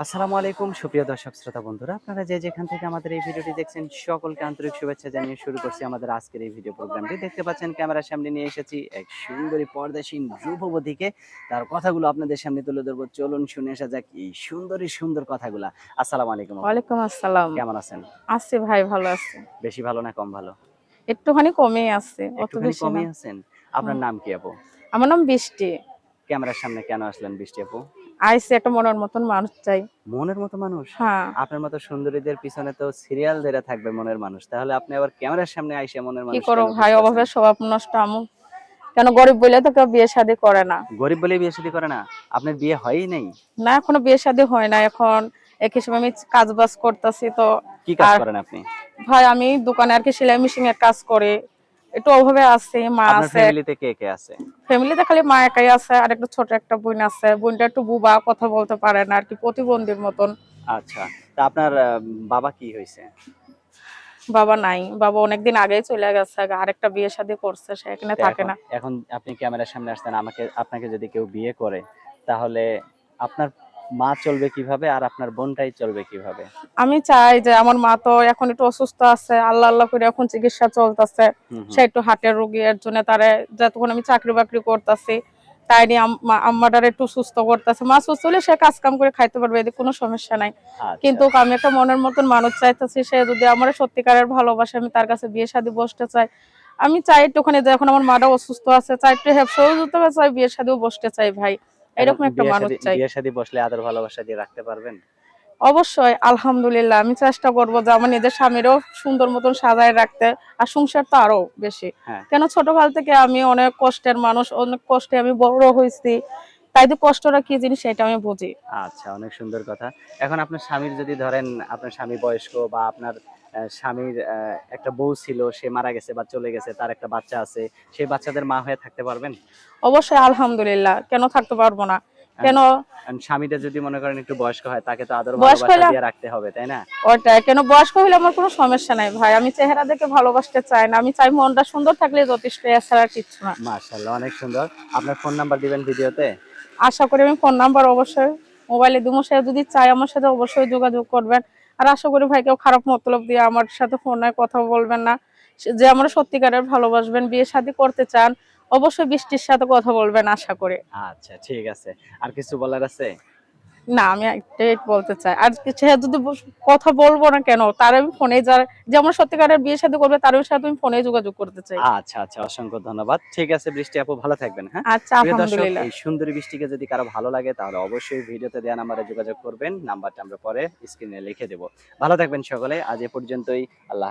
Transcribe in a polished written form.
আসসালামু আলাইকুম সুপ্রিয় দর্শক শ্রোতা বন্ধুরা, আপনারা যে যেখান থেকে আমাদের এই ভিডিওটি দেখছেন সকলকে আন্তরিক শুভেচ্ছা জানিয়ে শুরু করছি আমাদের আজকের এই ভিডিও প্রোগ্রামটি। দেখতে পাচ্ছেন ক্যামেরার সামনে নিয়ে এসেছি এক সুন্দরী পর্দাসীন রূপবতীকে। তার কথাগুলো আপনাদের সামনে তুলে ধরবো, চলুন শুনে আসা যাক এই সুন্দরী সুন্দর কথাগুলা। আসসালামু আলাইকুম আপু, ওয়ালাইকুম আসসালাম। কেমন আছেন? আছি ভাই, ভালো আছি। বেশি ভালো না কম ভালো? একটুখানি কমই আছে, অত একটুখানি বেশি না। কমই আছেন? আপনার নাম কি আপু? আমার নাম বৃষ্টি। ক্যামেরার সামনে কেন আসলেন বৃষ্টি আপু? আইসি একটা মনের মতন মানুষ চাই। মনের মতো মানুষ? হ্যাঁ। আপনার মতো সুন্দরীদের পিছনে তো সিরিয়াল ধরে থাকবে মনের মানুষ, তাহলে আপনি আবার ক্যামেরার সামনে আইসা মনের কি মানুষ করো কেন ভাই, খুঁজতেছেন? অভাবে স্বভাব নষ্ট আমু। কেন গরিব বলে তো কেউ বিয়ে শাদী করে না। গরিব বলেই বিয়ে শাদী করে না? আপনার বিয়ে হয়ই নাই? না, এখনো বিয়ে শাদী হয় না। এখন এক হিসেবে আমি কাজ বাজ করতেছি তো। কি কাজ আর করেন আপনি? ভাই আমি দোকানে আর কি সেলাই মেশিন এর কাজ করি। একটু অভাবে আছে, মা আপনার আছে। ফ্যামিলিতে কে কে আছে? ফ্যামিলিতে খালি মা একাই আছে, আর একটা ছোট একটা বোন আছে। বোনটা একটু বুবা, কথা বলতে পারে না আর কি, প্রতিবন্ধীর মতন। আচ্ছা, তা আপনার বাবা কি হয়েছে? বাবা নাই, বাবা অনেকদিন আগেই চলে গেছে। আরেকটা বিয়ে শাদী করছে, সে এখানে তো থাকে এখন না। এখন আপনি ক্যামেরার সামনে আসছেন, আপনাকে যদি কেউ বিয়ে করে, তাহলে আপনার মা চলবে কিভাবে আর আপনার বোনটাই চলবে কিভাবে? আমি চাই যে আমার মা তো এখন একটু অসুস্থ আছে, আল্লাহ আল্লাহ করে এখন চিকিৎসা চলতেছে। হুম সে হুম। একটু হার্টের রোগী, এর জন্য তারে যতক্ষণ আমি চাকরি বাকরি করতেছি তাই নিয়ে আম্মাটার একটু সুস্থ করতেছে। মা সুস্থ হলে সে কাজ কাম করে খাইতে পারবে, এদিকে কোনো সমস্যা নাই। আচ্ছা। কিন্তু আমি একটা মনের মতন মানুষ চাইতেছি, সে যদি আমার সত্যিকারের ভালোবাসে, আমি তার কাছে বিয়ে শাদী বসতে চাই। আমি চাই একটুখানি যে এখন আমার মাটা অসুস্থ আছে, চাই একটু হেল্প সহযোগিতা চাই, বিয়ে শাদীও বসতে চাই ভাই। এখন এরকম একটা মানুষ চাই। বিয়ে শাদী বসলে আদর ভালোবাসা দিয়ে রাখতে পারবেন? অবশ্যই আলহামদুলিল্লাহ, আমি চেষ্টা করবো যে আমার নিজের স্বামীরও সুন্দর মতন সাজায় রাখতে। আর সংসার তো আরো বেশি। হ্যাঁ। কেন ছোটকাল থেকে আমি অনেক কষ্টের মানুষ, অনেক কষ্টে আমি বড় হয়েছি। তাই তো কষ্টটা কি জিনিস সেটা আমি বুঝি। আচ্ছা, অনেক সুন্দর কথা। এখন আপনার স্বামীর যদি ধরেন, আপনার স্বামী বয়স্ক বা আপনার স্বামীর একটা বউ ছিল, সে মারা গেছে বা চলে গেছে, তার একটা বাচ্চা আছে, সেই বাচ্চাদের মা হয়ে থাকতে পারবেন? অবশ্যই আলহামদুলিল্লাহ, কেন থাকতে পারবো না। কারণ কেন কারণ স্বামীটা যদি মনে করেন একটু বয়স্ক হয়, তাকে তো আদর বয়স্ক ভালোবাসা হইলে দিয়ে রাখতে হবে, তাই না? ওইটাই, কেন বয়স্ক হইলে আমার কোনো সমস্যা নাই ভাই। আমি চেহারা দেখে ভালোবাসতে চাই না, আমি চাই মনটা সুন্দর থাকলে যথেষ্ট, এছাড়া কিছু না। মাশাআল্লাহ, অনেক সুন্দর। আপনার ফোন নাম্বার দিবেন ভিডিওতে? আশা করি আমি ফোন নাম্বার অবশ্যই মোবাইলে দিব, সে যদি চায় আমার সাথে অবশ্যই যোগাযোগ করবেন। আর আশা করি ভাই কেউ খারাপ মতলব দিয়ে আমার সাথে ফোনে কথা বলবেন না। যে আমরা সত্যিকারের ভালোবাসবেন, বিয়ে শাদী করতে চান, অবশ্যই বৃষ্টির সাথে কথা বলবেন আশা করি। আচ্ছা, ঠিক আছে। আর কিছু বলার আছে? না, আমি একটাই বলতে চাই, আর সে যদি কথা বলবো না কেন, তার আমি ফোনে যার যে আমার সত্যিকারের বিয়ে শাদী করবে তার সাথে আমি ফোনে যোগাযোগ করতে চাই। আচ্ছা, আচ্ছা, অসংখ্য ধন্যবাদ। ঠিক আছে বৃষ্টি আপু, ভালো থাকবেন, হ্যাঁ? আচ্ছা, প্রিয় দর্শক, আলহামদুলিল্লাহ। এই সুন্দরী বৃষ্টিকে যদি কারো ভালো লাগে তাহলে অবশ্যই ভিডিওতে দেয়া নাম্বারে যোগাযোগ করবেন। নাম্বারটা আমরা পরে স্ক্রিনে লিখে দেব। ভালো থাকবেন সকলে। আজ এ পর্যন্তই। আল্লাহ